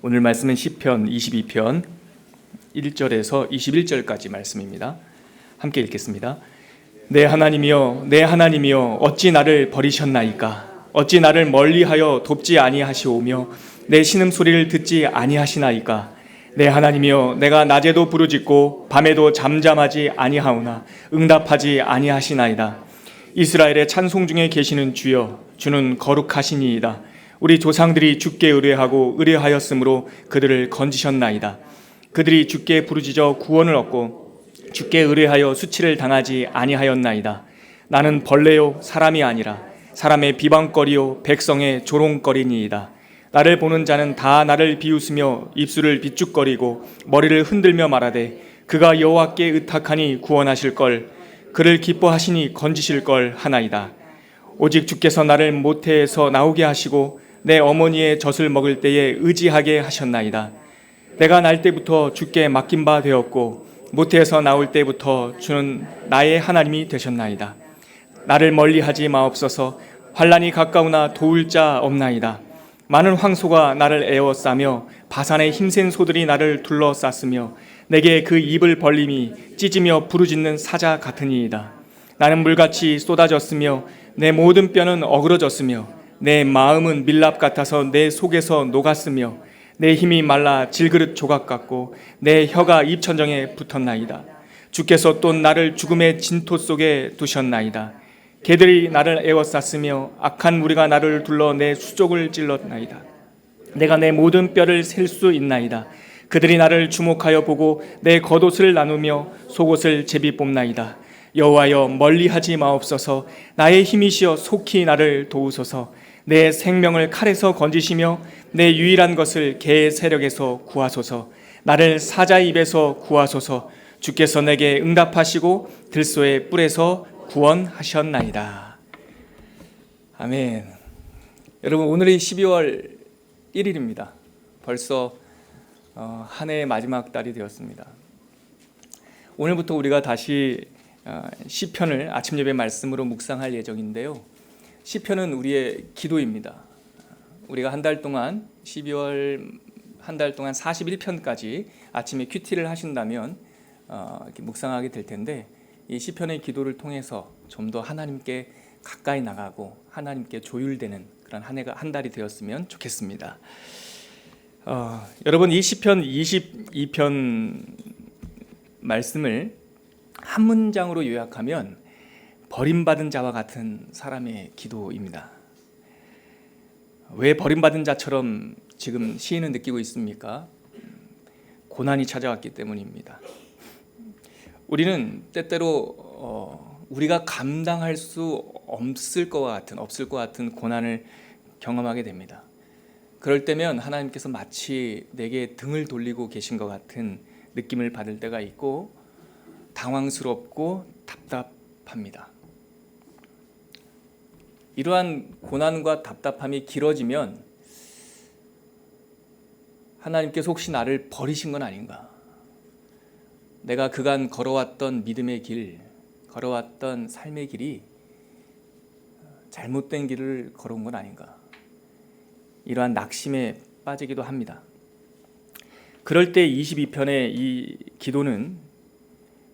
오늘 말씀은 시편 22편 1절에서 21절까지 말씀입니다. 함께 읽겠습니다. 내 하나님이여, 내 하나님이여, 어찌 나를 버리셨나이까? 어찌 나를 멀리하여 돕지 아니하시오며 내 신음소리를 듣지 아니하시나이까? 내 하나님이여, 내가 낮에도 부르짖고 밤에도 잠잠하지 아니하오나 응답하지 아니하시나이다. 이스라엘의 찬송 중에 계시는 주여, 주는 거룩하시니이다. 우리 조상들이 주께 의뢰하고 의뢰하였으므로 그들을 건지셨나이다. 그들이 주께 부르짖어 구원을 얻고 주께 의뢰하여 수치를 당하지 아니하였나이다. 나는 벌레요 사람이 아니라 사람의 비방거리요 백성의 조롱거리니이다. 나를 보는 자는 다 나를 비웃으며 입술을 비죽거리고 머리를 흔들며 말하되 그가 여호와께 의탁하니 구원하실 걸, 그를 기뻐하시니 건지실 걸 하나이다. 오직 주께서 나를 모태에서 나오게 하시고 내 어머니의 젖을 먹을 때에 의지하게 하셨나이다. 내가 날 때부터 주께 맡긴 바 되었고 모태에서 나올 때부터 주는 나의 하나님이 되셨나이다. 나를 멀리하지 마옵소서. 환난이 가까우나 도울 자 없나이다. 많은 황소가 나를 에워싸며 바산의 힘센 소들이 나를 둘러쌌으며 내게 그 입을 벌림이 찢으며 부르짖는 사자 같으니이다. 나는 물같이 쏟아졌으며 내 모든 뼈는 어그러졌으며 내 마음은 밀랍 같아서 내 속에서 녹았으며 내 힘이 말라 질그릇 조각 같고 내 혀가 입천정에 붙었나이다. 주께서 또 나를 죽음의 진토 속에 두셨나이다. 개들이 나를 에워쌌으며 악한 무리가 나를 둘러 내 수족을 찔렀나이다. 내가 내 모든 뼈를 셀 수 있나이다. 그들이 나를 주목하여 보고 내 겉옷을 나누며 속옷을 제비 뽑나이다. 여호와여, 멀리하지 마옵소서. 나의 힘이시여 속히 나를 도우소서. 내 생명을 칼에서 건지시며 내 유일한 것을 개의 세력에서 구하소서. 나를 사자의 입에서 구하소서. 주께서 내게 응답하시고 들소의 뿔에서 구원하셨나이다. 아멘. 여러분, 오늘이 12월 1일입니다. 벌써 한 해의 마지막 달이 되었습니다. 오늘부터 우리가 다시 시편을 아침 예배 말씀으로 묵상할 예정인데요. 시편은 우리의 기도입니다. 우리가 한 달 동안 12월 한 달 동안 41편까지 아침에 큐티를 하신다면 이렇게 묵상하게 될 텐데, 이 시편의 기도를 통해서 좀 더 하나님께 가까이 나가고 하나님께 조율되는 그런 한 달이 되었으면 좋겠습니다. 여러분, 이 시편 22편 말씀을 한 문장으로 요약하면 버림받은 자와 같은 사람의 기도입니다. 왜 버림받은 자처럼 지금 시인은 느끼고 있습니까? 고난이 찾아왔기 때문입니다. 우리는 때때로 우리가 감당할 수 없을 것 같은 고난을 경험하게 됩니다. 그럴 때면 하나님께서 마치 내게 등을 돌리고 계신 것 같은 느낌을 받을 때가 있고 당황스럽고 답답합니다. 이러한 고난과 답답함이 길어지면 하나님께서 혹시 나를 버리신 건 아닌가? 내가 그간 걸어왔던 믿음의 길, 걸어왔던 삶의 길이 잘못된 길을 걸어온 건 아닌가? 이러한 낙심에 빠지기도 합니다. 그럴 때 22편의 이 기도는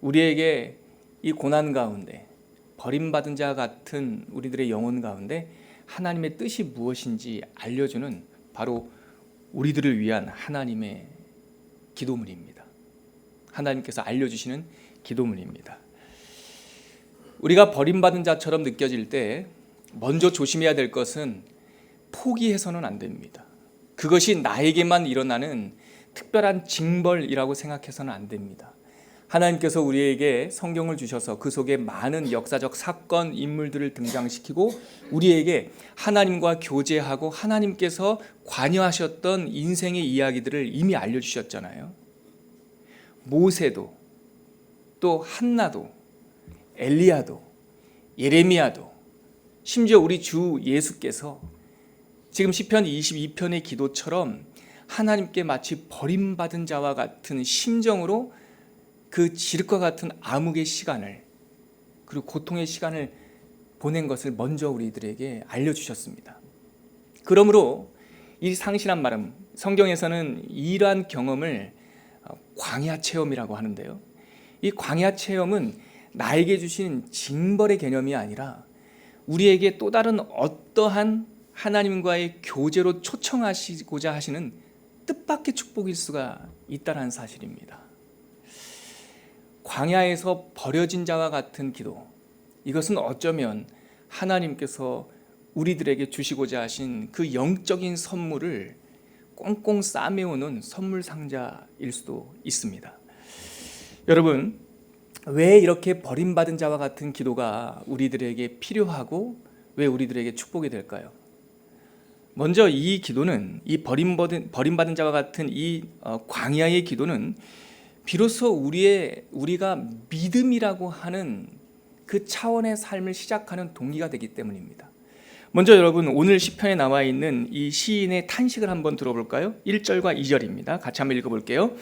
우리에게 이 고난 가운데, 버림받은 자 같은 우리들의 영혼 가운데 하나님의 뜻이 무엇인지 알려주는 바로 우리들을 위한 하나님의 기도문입니다. 하나님께서 알려주시는 기도문입니다. 우리가 버림받은 자처럼 느껴질 때 먼저 조심해야 될 것은 포기해서는 안 됩니다. 그것이 나에게만 일어나는 특별한 징벌이라고 생각해서는 안 됩니다. 하나님께서 우리에게 성경을 주셔서 그 속에 많은 역사적 사건, 인물들을 등장시키고 우리에게 하나님과 교제하고 하나님께서 관여하셨던 인생의 이야기들을 이미 알려주셨잖아요. 모세도, 또 한나도, 엘리야도, 예레미야도, 심지어 우리 주 예수께서 지금 시편 22편의 기도처럼 하나님께 마치 버림받은 자와 같은 심정으로 그 지륵과 같은 암흑의 시간을, 그리고 고통의 시간을 보낸 것을 먼저 우리들에게 알려주셨습니다. 그러므로 이 상실한 마음, 성경에서는 이러한 경험을 광야 체험이라고 하는데요. 이 광야 체험은 나에게 주신 징벌의 개념이 아니라 우리에게 또 다른 어떠한 하나님과의 교제로 초청하시고자 하시는 뜻밖의 축복일 수가 있다는 사실입니다. 광야에서 버려진 자와 같은 기도, 이것은 어쩌면 하나님께서 우리들에게 주시고자 하신 그 영적인 선물을 꽁꽁 싸매우는 선물 상자일 수도 있습니다. 여러분, 왜 이렇게 버림받은 자와 같은 기도가 우리들에게 필요하고 왜 우리들에게 축복이 될까요? 먼저 이 기도는, 이 버림받은 자와 같은 이 광야의 기도는 비로소 우리가 믿음이라고 하는 그 차원의 삶을 시작하는 동기가 되기 때문입니다. 먼저 여러분, 오늘 시편에 나와 있는 이 시인의 탄식을 한번 들어볼까요? 1절과 2절입니다. 같이 한번 읽어볼게요.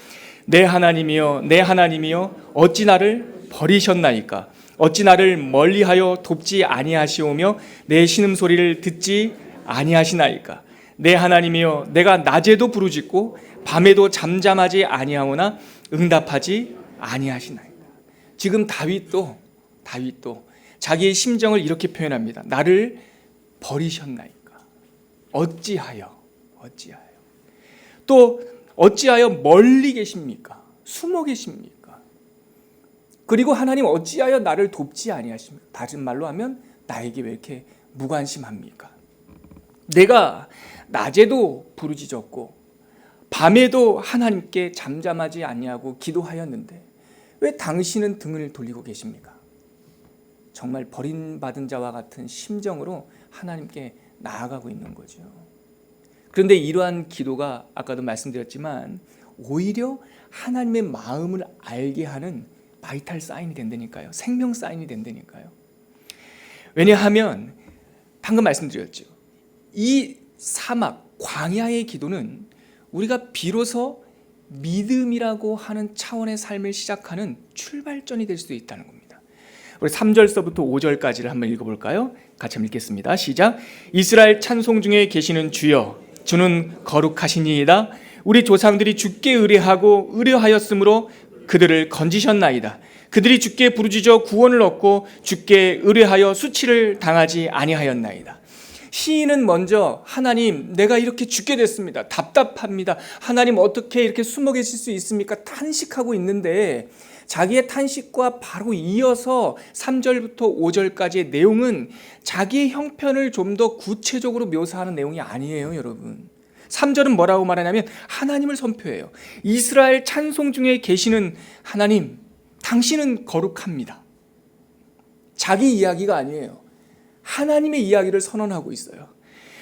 내 하나님이여, 내 하나님이여, 어찌 나를 버리셨나이까? 어찌 나를 멀리하여 돕지 아니하시오며 내 신음소리를 듣지 아니하시나이까? 내 하나님이여, 내가 낮에도 부르짖고 밤에도 잠잠하지 아니하오나 응답하지 아니하시나이까? 지금 다윗도 자기의 심정을 이렇게 표현합니다. 나를 버리셨나이까? 어찌하여 또 어찌하여 멀리 계십니까? 숨어 계십니까? 그리고 하나님 어찌하여 나를 돕지 아니하십니까? 다른 말로 하면 나에게 왜 이렇게 무관심합니까? 내가 낮에도 부르짖었고 밤에도 하나님께 잠잠하지 아니하고 기도하였는데 왜 당신은 등을 돌리고 계십니까? 정말 버림받은 자와 같은 심정으로 하나님께 나아가고 있는 거죠. 그런데 이러한 기도가 아까도 말씀드렸지만 오히려 하나님의 마음을 알게 하는 바이탈 사인이 된다니까요. 생명 사인이 된다니까요. 왜냐하면 방금 말씀드렸죠. 이 사막, 광야의 기도는 우리가 비로소 믿음이라고 하는 차원의 삶을 시작하는 출발점이 될 수도 있다는 겁니다. 우리 3절서부터 5절까지를 한번 읽어볼까요? 같이 한번 읽겠습니다. 시작. 이스라엘 찬송 중에 계시는 주여, 주는 거룩하시니이다. 우리 조상들이 주께 의뢰하였으므로 그들을 건지셨나이다. 그들이 주께 부르짖어 구원을 얻고 주께 의뢰하여 수치를 당하지 아니하였나이다. 시인은 먼저 하나님, 내가 이렇게 죽게 됐습니다. 답답합니다. 하나님 어떻게 이렇게 숨어 계실 수 있습니까? 탄식하고 있는데 자기의 탄식과 바로 이어서 3절부터 5절까지의 내용은 자기의 형편을 좀 더 구체적으로 묘사하는 내용이 아니에요, 여러분. 3절은 뭐라고 말하냐면 하나님을 선포해요. 이스라엘 찬송 중에 계시는 하나님, 당신은 거룩합니다. 자기 이야기가 아니에요. 하나님의 이야기를 선언하고 있어요.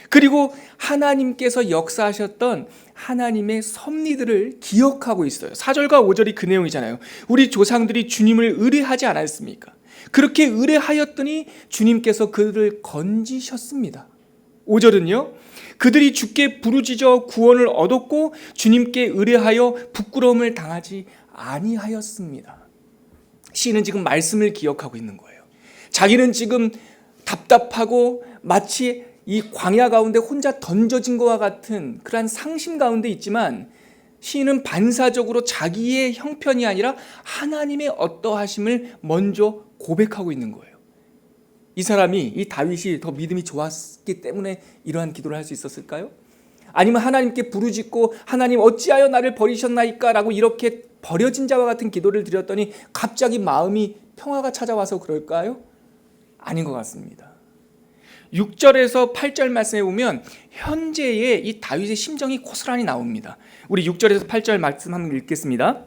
그리고 하나님께서 역사하셨던 하나님의 섭리들을 기억하고 있어요. 4절과 5절이 그 내용이잖아요. 우리 조상들이 주님을 의뢰하지 않았습니까? 그렇게 의뢰하였더니 주님께서 그들을 건지셨습니다. 5절은요. 그들이 주께 부르짖어 구원을 얻었고 주님께 의뢰하여 부끄러움을 당하지 아니하였습니다. 시인은 지금 말씀을 기억하고 있는 거예요. 자기는 지금 답답하고 마치 이 광야 가운데 혼자 던져진 것과 같은 그러한 상심 가운데 있지만 시인은 반사적으로 자기의 형편이 아니라 하나님의 어떠하심을 먼저 고백하고 있는 거예요. 이 사람이, 이 다윗이 더 믿음이 좋았기 때문에 이러한 기도를 할 수 있었을까요? 아니면 하나님께 부르짖고 하나님 어찌하여 나를 버리셨나이까 라고 이렇게 버려진 자와 같은 기도를 드렸더니 갑자기 마음이 평화가 찾아와서 그럴까요? 아닌 것 같습니다. 6절에서 8절 말씀에 보면 현재의 이 다윗의 심정이 고스란히 나옵니다. 우리 6절에서 8절 말씀 한번 읽겠습니다.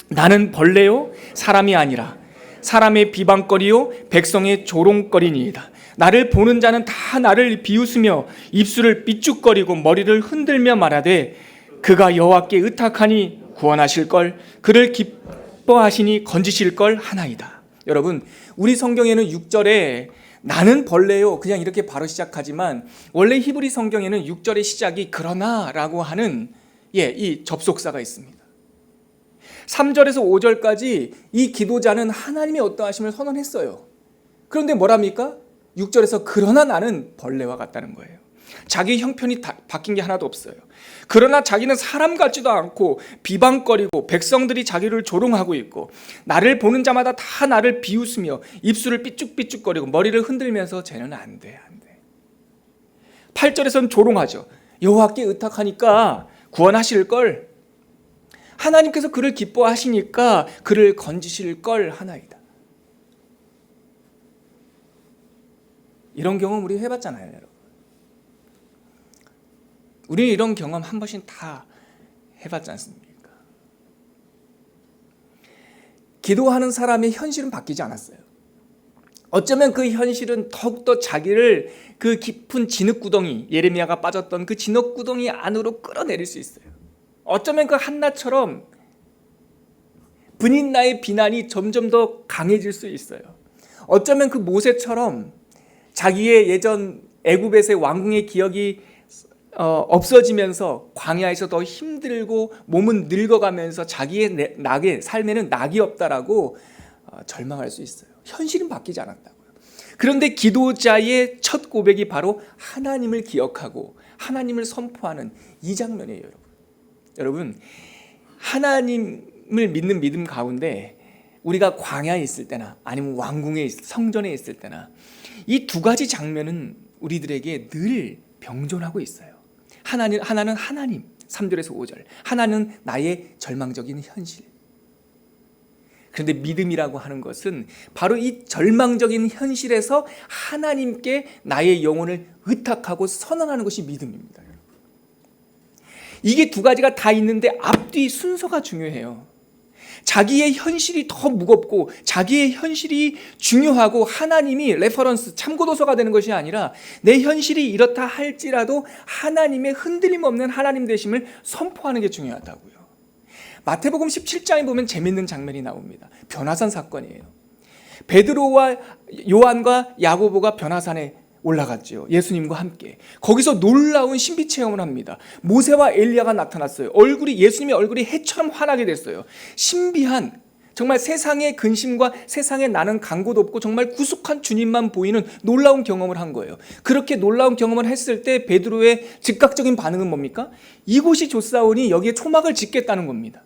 나는 벌레요 사람이 아니라 사람의 비방거리요 백성의 조롱거리니이다. 나를 보는 자는 다 나를 비웃으며 입술을 삐죽거리고 머리를 흔들며 말하되 그가 여호와께 의탁하니 구원하실걸, 그를 기뻐하시니 건지실걸 하나이다. 여러분, 우리 성경에는 6절에 나는 벌레요 그냥 이렇게 바로 시작하지만 원래 히브리 성경에는 6절의 시작이 그러나 라고 하는 이 접속사가 있습니다. 3절에서 5절까지 이 기도자는 하나님의 어떠하심을 선언했어요. 그런데 뭐랍니까? 6절에서 그러나 나는 벌레와 같다는 거예요. 자기 형편이 바뀐 게 하나도 없어요. 그러나 자기는 사람 같지도 않고 비방거리고 백성들이 자기를 조롱하고 있고 나를 보는 자마다 다 나를 비웃으며 입술을 삐죽삐죽거리고 머리를 흔들면서 쟤는 안 돼. 8절에서는 조롱하죠. 여호와께 의탁하니까 구원하실 걸, 하나님께서 그를 기뻐하시니까 그를 건지실 걸 하나이다. 이런 경험 우리 해봤잖아요, 여러분. 우리 이런 경험 한 번씩 다 해봤지 않습니까? 기도하는 사람의 현실은 바뀌지 않았어요. 어쩌면 그 현실은 더욱더 자기를 그 깊은 진흙구덩이, 예레미야가 빠졌던 그 진흙구덩이 안으로 끌어내릴 수 있어요. 어쩌면 그 한나처럼 브닛나의 비난이 점점 더 강해질 수 있어요. 어쩌면 그 모세처럼 자기의 예전 애굽에서의 왕궁의 기억이 없어지면서 광야에서 더 힘들고 몸은 늙어가면서 자기의 낙의 삶에는 낙이 없다라고 절망할 수 있어요. 현실은 바뀌지 않았다고요. 그런데 기도자의 첫 고백이 바로 하나님을 기억하고 하나님을 선포하는 이 장면이에요, 여러분. 여러분, 하나님을 믿는 믿음 가운데 우리가 광야에 있을 때나 아니면 왕궁에 성전에 있을 때나 이 두 가지 장면은 우리들에게 늘 병존하고 있어요. 하나는 하나님, 3절에서 5절. 하나는 나의 절망적인 현실. 그런데 믿음이라고 하는 것은 바로 이 절망적인 현실에서 하나님께 나의 영혼을 의탁하고 선언하는 것이 믿음입니다. 이게 두 가지가 다 있는데 앞뒤 순서가 중요해요. 자기의 현실이 더 무겁고 자기의 현실이 중요하고 하나님이 레퍼런스, 참고도서가 되는 것이 아니라 내 현실이 이렇다 할지라도 하나님의 흔들림 없는 하나님 되심을 선포하는 게 중요하다고요. 마태복음 17장에 보면 재밌는 장면이 나옵니다. 변화산 사건이에요. 베드로와 요한과 야고보가 변화산에 올라갔죠. 예수님과 함께. 거기서 놀라운 신비 체험을 합니다. 모세와 엘리야가 나타났어요. 예수님의 얼굴이 해처럼 환하게 됐어요. 신비한, 정말 세상의 근심과 세상에 나는 강고도 없고 정말 구속한 주님만 보이는 놀라운 경험을 한 거예요. 그렇게 놀라운 경험을 했을 때 베드로의 즉각적인 반응은 뭡니까? 이곳이 좋사오니 여기에 초막을 짓겠다는 겁니다.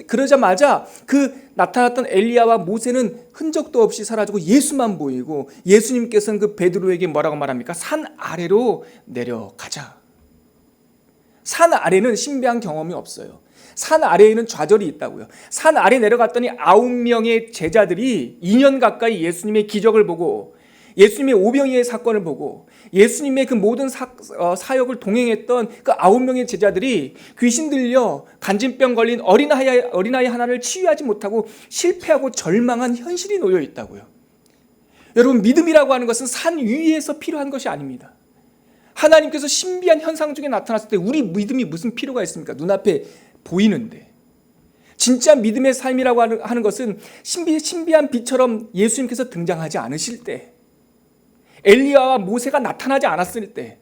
그러자마자 그 나타났던 엘리야와 모세는 흔적도 없이 사라지고 예수만 보이고 예수님께서는 그 베드로에게 뭐라고 말합니까? 산 아래로 내려가자. 산 아래는 신비한 경험이 없어요. 산 아래에는 좌절이 있다고요. 산 아래 내려갔더니 9명의 제자들이 2년 가까이 예수님의 기적을 보고 예수님의 오병이의 사건을 보고 예수님의 그 모든 사역을 동행했던 그 9명의 제자들이 귀신 들려 간질병 걸린 어린아이 하나를 치유하지 못하고 실패하고 절망한 현실이 놓여 있다고요. 여러분, 믿음이라고 하는 것은 산 위에서 필요한 것이 아닙니다. 하나님께서 신비한 현상 중에 나타났을 때 우리 믿음이 무슨 필요가 있습니까? 눈앞에 보이는데. 진짜 믿음의 삶이라고 하는 것은 신비한 빛처럼 예수님께서 등장하지 않으실 때, 엘리야와 모세가 나타나지 않았을 때,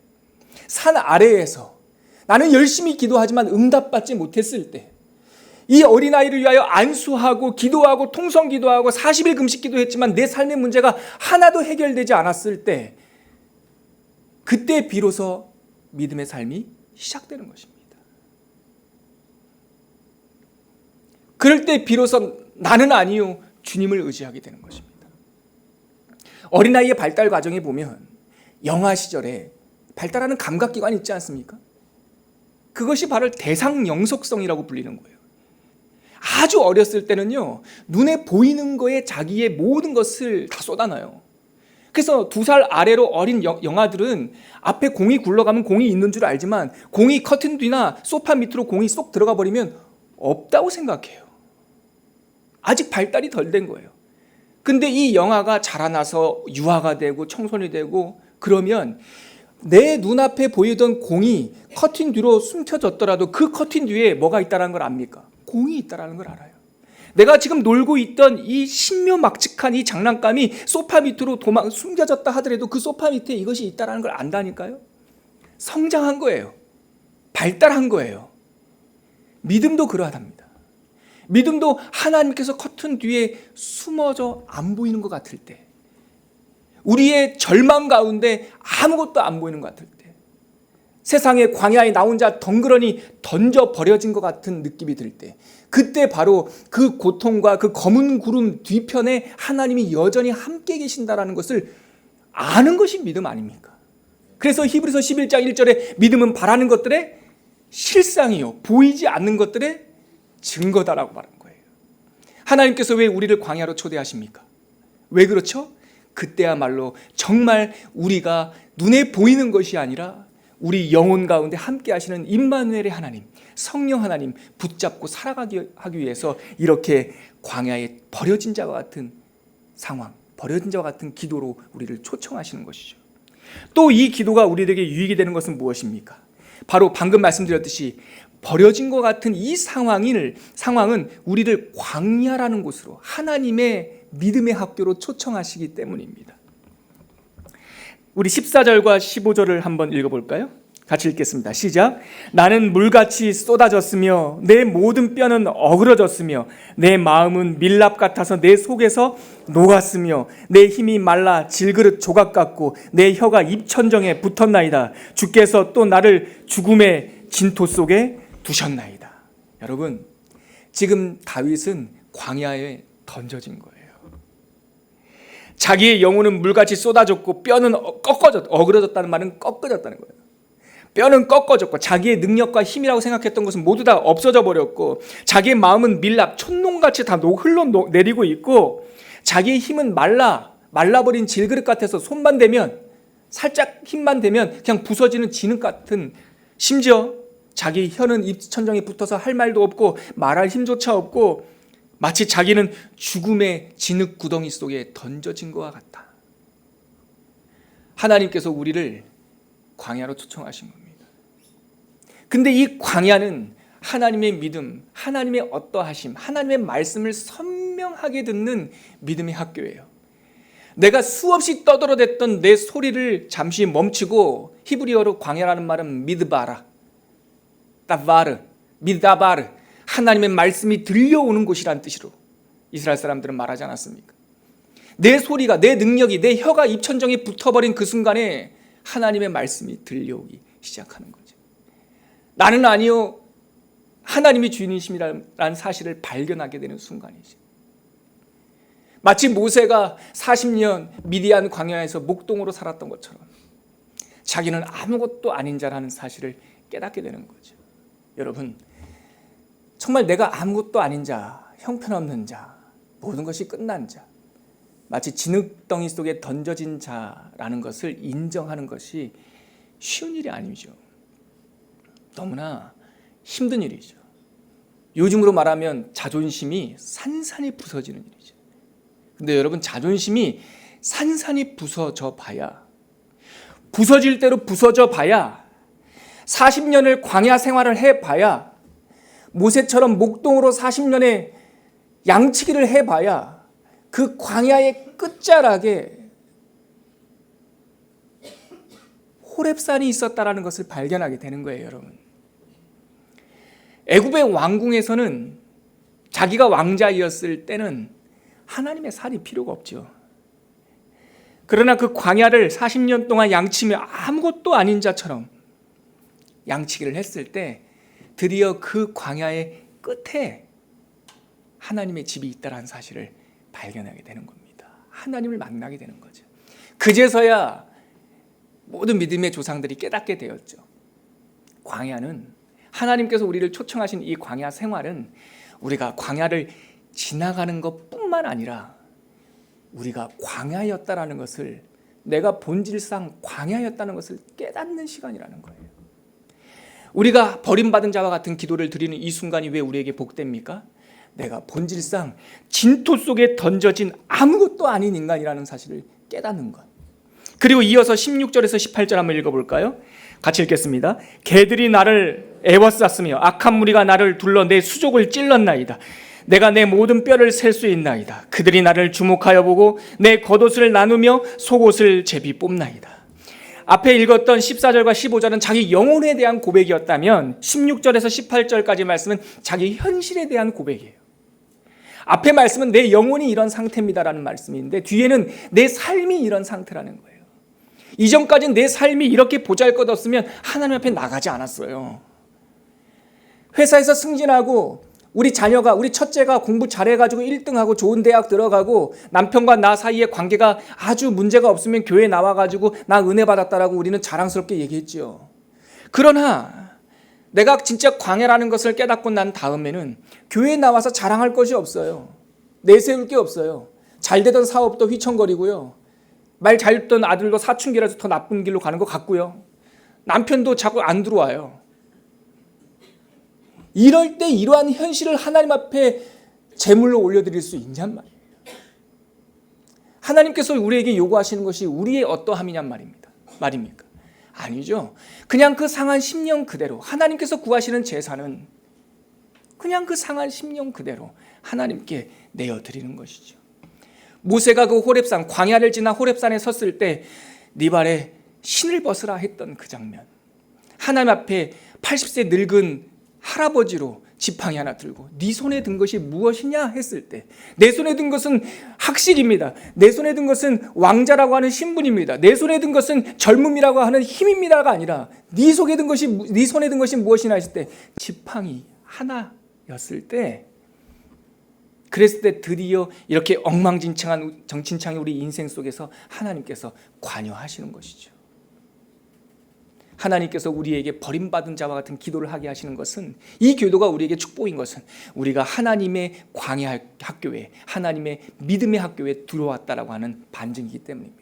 산 아래에서 나는 열심히 기도하지만 응답받지 못했을 때, 이 어린아이를 위하여 안수하고 기도하고 통성기도하고 40일 금식 기도했지만 내 삶의 문제가 하나도 해결되지 않았을 때, 그때 비로소 믿음의 삶이 시작되는 것입니다. 그럴 때 비로소 나는 아니요 주님을 의지하게 되는 것입니다. 어린아이의 발달 과정에 보면 영아 시절에 발달하는 감각기관이 있지 않습니까? 그것이 바로 대상영속성이라고 불리는 거예요. 아주 어렸을 때는요, 눈에 보이는 거에 자기의 모든 것을 다 쏟아놔요. 그래서 2살 아래로 어린 영아들은 앞에 공이 굴러가면 공이 있는 줄 알지만 공이 커튼 뒤나 소파 밑으로 공이 쏙 들어가 버리면 없다고 생각해요. 아직 발달이 덜 된 거예요. 근데 이 영아가 자라나서 유아가 되고 청소년이 되고 그러면 내 눈앞에 보이던 공이 커튼 뒤로 숨겨졌더라도 그 커튼 뒤에 뭐가 있다는 걸 압니까? 공이 있다는 걸 알아요. 내가 지금 놀고 있던 이 신묘막측한 이 장난감이 소파 밑으로 숨겨졌다 하더라도 그 소파 밑에 이것이 있다는 걸 안다니까요. 성장한 거예요. 발달한 거예요. 믿음도 그러하답니다. 믿음도 하나님께서 커튼 뒤에 숨어져 안 보이는 것 같을 때, 우리의 절망 가운데 아무것도 안 보이는 것 같을 때, 세상의 광야에 나 혼자 덩그러니 던져 버려진 것 같은 느낌이 들 때, 그때 바로 그 고통과 그 검은 구름 뒤편에 하나님이 여전히 함께 계신다라는 것을 아는 것이 믿음 아닙니까? 그래서 히브리서 11장 1절에 믿음은 바라는 것들의 실상이요, 보이지 않는 것들의 증거다라고 말한 거예요. 하나님께서 왜 우리를 광야로 초대하십니까? 왜 그렇죠? 그때야말로 정말 우리가 눈에 보이는 것이 아니라 우리 영혼 가운데 함께 하시는 임마누엘의 하나님, 성령 하나님 붙잡고 살아가기 하기 위해서 이렇게 광야에 버려진 자와 같은 상황, 버려진 자와 같은 기도로 우리를 초청하시는 것이죠. 또 이 기도가 우리에게 유익이 되는 것은 무엇입니까? 바로 방금 말씀드렸듯이 버려진 것 같은 이 상황은 우리를 광야라는 곳으로, 하나님의 믿음의 학교로 초청하시기 때문입니다. 우리 14절과 15절을 한번 읽어볼까요? 같이 읽겠습니다. 시작. 나는 물같이 쏟아졌으며 내 모든 뼈는 어그러졌으며 내 마음은 밀랍 같아서 내 속에서 녹았으며 내 힘이 말라 질그릇 조각 같고 내 혀가 입천정에 붙었나이다. 주께서 또 나를 죽음의 진토 속에 두셨나이다. 여러분, 지금 다윗은 광야에 던져진 거예요. 자기의 영혼은 물같이 쏟아졌고 뼈는 어그러졌다는 말은 꺾어졌다는 거예요. 뼈는 꺾어졌고 자기의 능력과 힘이라고 생각했던 것은 모두 다 없어져 버렸고, 자기의 마음은 밀랍, 촛농같이 다 흘러내리고 있고, 자기의 힘은 말라버린 질그릇 같아서 손만 대면, 살짝 힘만 대면 그냥 부서지는 진흙 같은, 심지어 자기 혀는 입천정에 붙어서 할 말도 없고 말할 힘조차 없고 마치 자기는 죽음의 진흙 구덩이 속에 던져진 것과 같다. 하나님께서 우리를 광야로 초청하신 겁니다. 근데 이 광야는 하나님의 믿음, 하나님의 어떠하심, 하나님의 말씀을 선명하게 듣는 믿음의 학교예요. 내가 수없이 떠들어댔던 내 소리를 잠시 멈추고, 히브리어로 광야라는 말은 미드바라, 미다바르, 하나님의 말씀이 들려오는 곳이란 뜻으로 이스라엘 사람들은 말하지 않았습니까? 내 소리가, 내 능력이, 내 혀가 입천정에 붙어버린 그 순간에 하나님의 말씀이 들려오기 시작하는 거죠. 나는 아니요, 하나님이 주인이심이라는 사실을 발견하게 되는 순간이죠. 마치 모세가 40년 미디안 광야에서 목동으로 살았던 것처럼 자기는 아무것도 아닌 자라는 사실을 깨닫게 되는 거죠. 여러분, 정말 내가 아무것도 아닌 자, 형편없는 자, 모든 것이 끝난 자, 마치 진흙덩이 속에 던져진 자라는 것을 인정하는 것이 쉬운 일이 아니죠. 너무나 힘든 일이죠. 요즘으로 말하면 자존심이 산산이 부서지는 일이죠. 근데 여러분, 자존심이 산산이 부서져 봐야, 부서질 대로 부서져 봐야, 40년을 광야 생활을 해봐야, 모세처럼 목동으로 40년의 양치기를 해봐야 그 광야의 끝자락에 호렙산이 있었다라는 것을 발견하게 되는 거예요, 여러분. 애굽의 왕궁에서는 자기가 왕자이었을 때는 하나님의 살이 필요가 없죠. 그러나 그 광야를 40년 동안 양치며 아무것도 아닌 자처럼 양치기를 했을 때 드디어 그 광야의 끝에 하나님의 집이 있다는 사실을 발견하게 되는 겁니다. 하나님을 만나게 되는 거죠. 그제서야 모든 믿음의 조상들이 깨닫게 되었죠. 광야는, 하나님께서 우리를 초청하신 이 광야 생활은 우리가 광야를 지나가는 것뿐만 아니라 우리가 광야였다라는 것을, 내가 본질상 광야였다는 것을 깨닫는 시간이라는 거예요. 우리가 버림받은 자와 같은 기도를 드리는 이 순간이 왜 우리에게 복됩니까? 내가 본질상 진토 속에 던져진 아무것도 아닌 인간이라는 사실을 깨닫는 것. 그리고 이어서 16절에서 18절 한번 읽어볼까요? 같이 읽겠습니다. 개들이 나를 애워쌌으며 악한 무리가 나를 둘러 내 수족을 찔렀나이다. 내가 내 모든 뼈를 셀 수 있나이다. 그들이 나를 주목하여 보고 내 겉옷을 나누며 속옷을 제비 뽑나이다. 앞에 읽었던 14절과 15절은 자기 영혼에 대한 고백이었다면 16절에서 18절까지 말씀은 자기 현실에 대한 고백이에요. 앞에 말씀은 내 영혼이 이런 상태입니다라는 말씀인데 뒤에는 내 삶이 이런 상태라는 거예요. 이전까지는 내 삶이 이렇게 보잘것없으면 하나님 앞에 나가지 않았어요. 회사에서 승진하고 우리 자녀가, 우리 첫째가 공부 잘해가지고 1등하고 좋은 대학 들어가고 남편과 나 사이의 관계가 아주 문제가 없으면 교회 나와가지고 나 은혜 받았다라고 우리는 자랑스럽게 얘기했죠. 그러나 내가 진짜 광야라는 것을 깨닫고 난 다음에는 교회에 나와서 자랑할 것이 없어요. 내세울 게 없어요. 잘 되던 사업도 휘청거리고요. 말 잘 듣던 아들도 사춘기라서 더 나쁜 길로 가는 것 같고요. 남편도 자꾸 안 들어와요. 이럴 때 이러한 현실을 하나님 앞에 제물로 올려드릴 수 있냔 말이에요. 하나님께서 우리에게 요구하시는 것이 우리의 어떠함이냔 말입니까? 아니죠. 그냥 그 상한 심령 그대로 하나님께서 구하시는 제사는 그냥 그 상한 심령 그대로 하나님께 내어드리는 것이죠. 모세가 그 호렙산, 광야를 지나 호렙산에 섰을 때 네 발에 신을 벗으라 했던 그 장면, 하나님 앞에 80세 늙은 할아버지로 지팡이 하나 들고 네 손에 든 것이 무엇이냐 했을 때 내 손에 든 것은 학식입니다. 내 손에 든 것은 왕자라고 하는 신분입니다. 내 손에 든 것은 젊음이라고 하는 힘입니다가 아니라 네 손에 든 것이 무엇이냐 했을 때 지팡이 하나였을 때, 그랬을 때 드디어 이렇게 엉망진창한 우리 인생 속에서 하나님께서 관여하시는 것이죠. 하나님께서 우리에게 버림받은 자와 같은 기도를 하게 하시는 것은, 이 기도가 우리에게 축복인 것은 우리가 하나님의 광야 학교에, 하나님의 믿음의 학교에 들어왔다라고 하는 반증이기 때문입니다.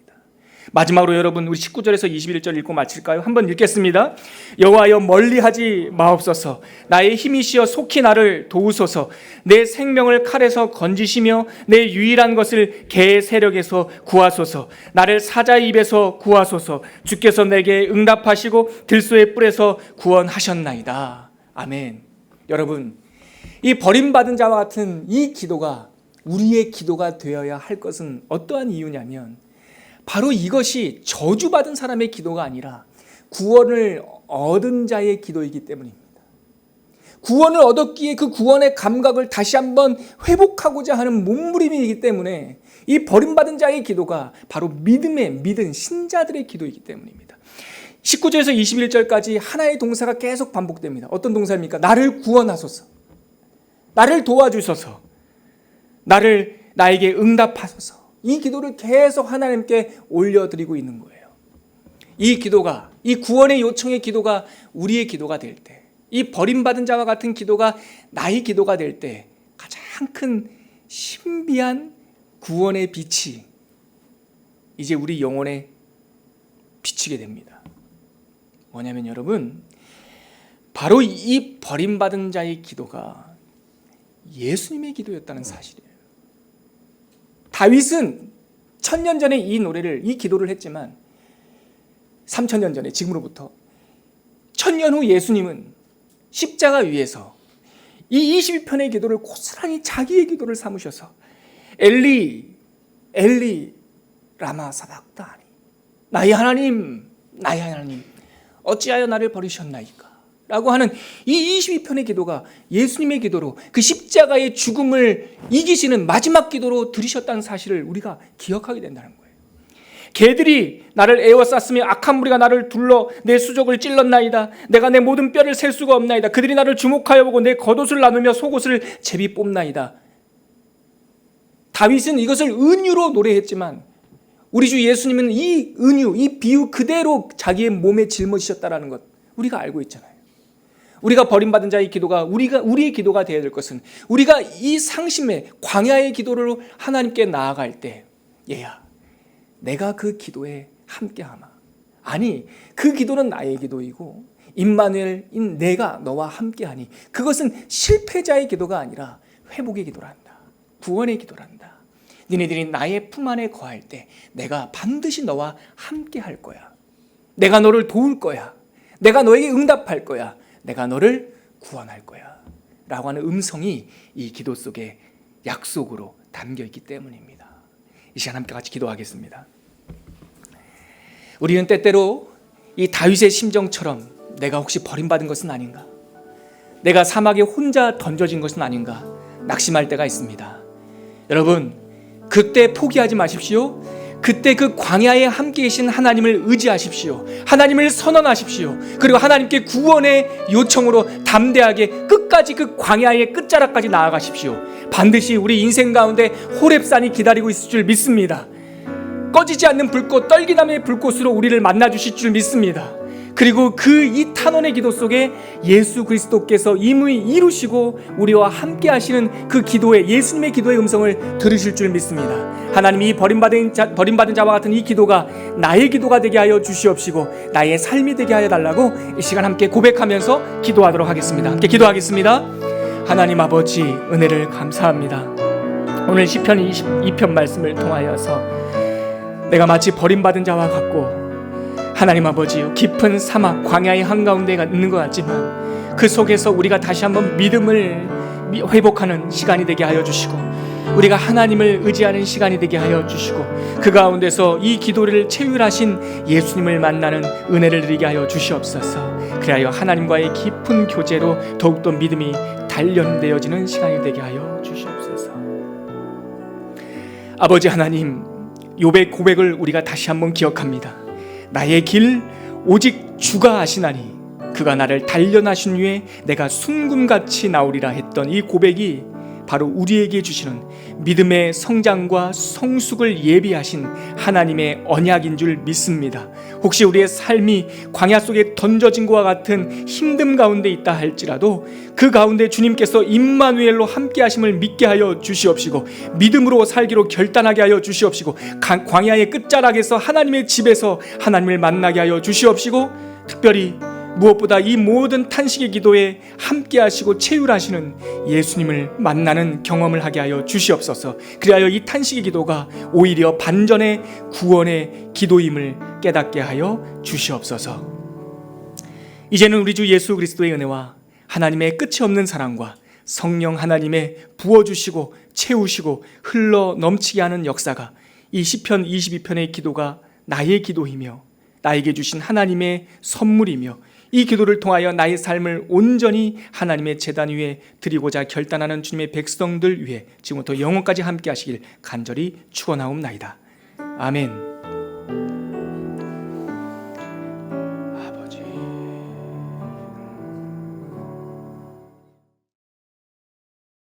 마지막으로 여러분, 우리 19절에서 21절 읽고 마칠까요? 한번 읽겠습니다. 여호와여 멀리하지 마옵소서. 나의 힘이시여 속히 나를 도우소서. 내 생명을 칼에서 건지시며 내 유일한 것을 개의 세력에서 구하소서. 나를 사자의 입에서 구하소서. 주께서 내게 응답하시고 들소의 뿔에서 구원하셨나이다. 아멘. 여러분, 이 버림받은 자와 같은 이 기도가 우리의 기도가 되어야 할 것은 어떠한 이유냐면, 바로 이것이 저주받은 사람의 기도가 아니라 구원을 얻은 자의 기도이기 때문입니다. 구원을 얻었기에 그 구원의 감각을 다시 한번 회복하고자 하는 몸부림이기 때문에 이 버림받은 자의 기도가 바로 믿은 신자들의 기도이기 때문입니다. 19절에서 21절까지 하나의 동사가 계속 반복됩니다. 어떤 동사입니까? 나를 구원하소서, 나를 도와주소서, 나에게 응답하소서. 이 기도를 계속 하나님께 올려드리고 있는 거예요. 이 기도가, 이 구원의 요청의 기도가 우리의 기도가 될 때, 이 버림받은 자와 같은 기도가 나의 기도가 될 때 가장 큰 신비한 구원의 빛이 이제 우리 영혼에 비치게 됩니다. 뭐냐면 여러분, 바로 이 버림받은 자의 기도가 예수님의 기도였다는 사실이에요. 다윗은 1000년 전에 이 기도를 했지만 3000년 전에, 지금으로부터 1000년 후 예수님은 십자가 위에서 이 22편의 기도를 고스란히 자기의 기도를 삼으셔서 엘리 라마 사박다니, 나의 하나님 어찌하여 나를 버리셨나이까 라고 하는 이 22편의 기도가 예수님의 기도로, 그 십자가의 죽음을 이기시는 마지막 기도로 들으셨다는 사실을 우리가 기억하게 된다는 거예요. 개들이 나를 에워쌌으며 악한 무리가 나를 둘러 내 수족을 찔렀나이다. 내가 내 모든 뼈를 셀 수가 없나이다. 그들이 나를 주목하여 보고 내 겉옷을 나누며 속옷을 제비 뽑나이다. 다윗은 이것을 은유로 노래했지만 우리 주 예수님은 이 은유, 이 비유 그대로 자기의 몸에 짊어지셨다는 것 우리가 알고 있잖아요. 우리가 버림받은 자의 기도가 우리의 기도가 되어야 될 것은, 우리가 이 상심의 광야의 기도로 하나님께 나아갈 때, 얘야 내가 그 기도에 함께하마. 아니, 그 기도는 나의 기도이고 임마누엘인 내가 너와 함께하니 그것은 실패자의 기도가 아니라 회복의 기도란다. 구원의 기도란다. 니네들이 나의 품 안에 거할 때 내가 반드시 너와 함께할 거야. 내가 너를 도울 거야. 내가 너에게 응답할 거야. 내가 너를 구원할 거야 라고 하는 음성이 이 기도 속에 약속으로 담겨있기 때문입니다. 이 시간 함께 같이 기도하겠습니다. 우리는 때때로 이 다윗의 심정처럼 내가 혹시 버림받은 것은 아닌가, 내가 사막에 혼자 던져진 것은 아닌가 낙심할 때가 있습니다. 여러분, 그때 포기하지 마십시오. 그때 그 광야에 함께 계신 하나님을 의지하십시오. 하나님을 선언하십시오. 그리고 하나님께 구원의 요청으로 담대하게 끝까지 그 광야의 끝자락까지 나아가십시오. 반드시 우리 인생 가운데 호렙산이 기다리고 있을 줄 믿습니다. 꺼지지 않는 불꽃, 떨기나무의 불꽃으로 우리를 만나주실 줄 믿습니다. 그리고 이 탄원의 기도 속에 예수 그리스도께서 이미 이루시고 우리와 함께 하시는 그 기도의, 예수님의 기도의 음성을 들으실 줄 믿습니다. 하나님이 버림받은 자와 같은 이 기도가 나의 기도가 되게 하여 주시옵시고 나의 삶이 되게 하여 달라고 이 시간 함께 고백하면서 기도하도록 하겠습니다. 함께 기도하겠습니다. 하나님 아버지, 은혜를 감사합니다. 오늘 시편 22편 말씀을 통하여서 내가 마치 버림받은 자와 같고 하나님 아버지요, 깊은 사막 광야의 한가운데 있는 것 같지만 그 속에서 우리가 다시 한번 믿음을 회복하는 시간이 되게 하여 주시고 우리가 하나님을 의지하는 시간이 되게 하여 주시고 그 가운데서 이 기도를 체휼하신 예수님을 만나는 은혜를 드리게 하여 주시옵소서. 그리하여 하나님과의 깊은 교제로 더욱더 믿음이 단련되어지는 시간이 되게 하여 주시옵소서. 아버지 하나님, 욥의 고백을 우리가 다시 한번 기억합니다. 나의 길 오직 주가 아시나니 그가 나를 단련하신 후에 내가 순금같이 나오리라 했던 이 고백이 바로 우리에게 주시는 믿음의 성장과 성숙을 예비하신 하나님의 언약인 줄 믿습니다. 혹시 우리의 삶이 광야 속에 던져진 것과 같은 힘듦 가운데 있다 할지라도 그 가운데 주님께서 임마누엘로 함께 하심을 믿게 하여 주시옵시고 믿음으로 살기로 결단하게 하여 주시옵시고 광야의 끝자락에서 하나님의 집에서 하나님을 만나게 하여 주시옵시고 특별히 무엇보다 이 모든 탄식의 기도에 함께 하시고 체휼하시는 예수님을 만나는 경험을 하게 하여 주시옵소서. 그리하여 이 탄식의 기도가 오히려 반전의 구원의 기도임을 깨닫게 하여 주시옵소서. 이제는 우리 주 예수 그리스도의 은혜와 하나님의 끝이 없는 사랑과 성령 하나님의 부어주시고 채우시고 흘러 넘치게 하는 역사가 이 시편 22편의 기도가 나의 기도이며 나에게 주신 하나님의 선물이며 이 기도를 통하여 나의 삶을 온전히 하나님의 제단 위에 드리고자 결단하는 주님의 백성들 위해 지금부터 영원까지 함께 하시길 간절히 축원하옵나이다. 아멘.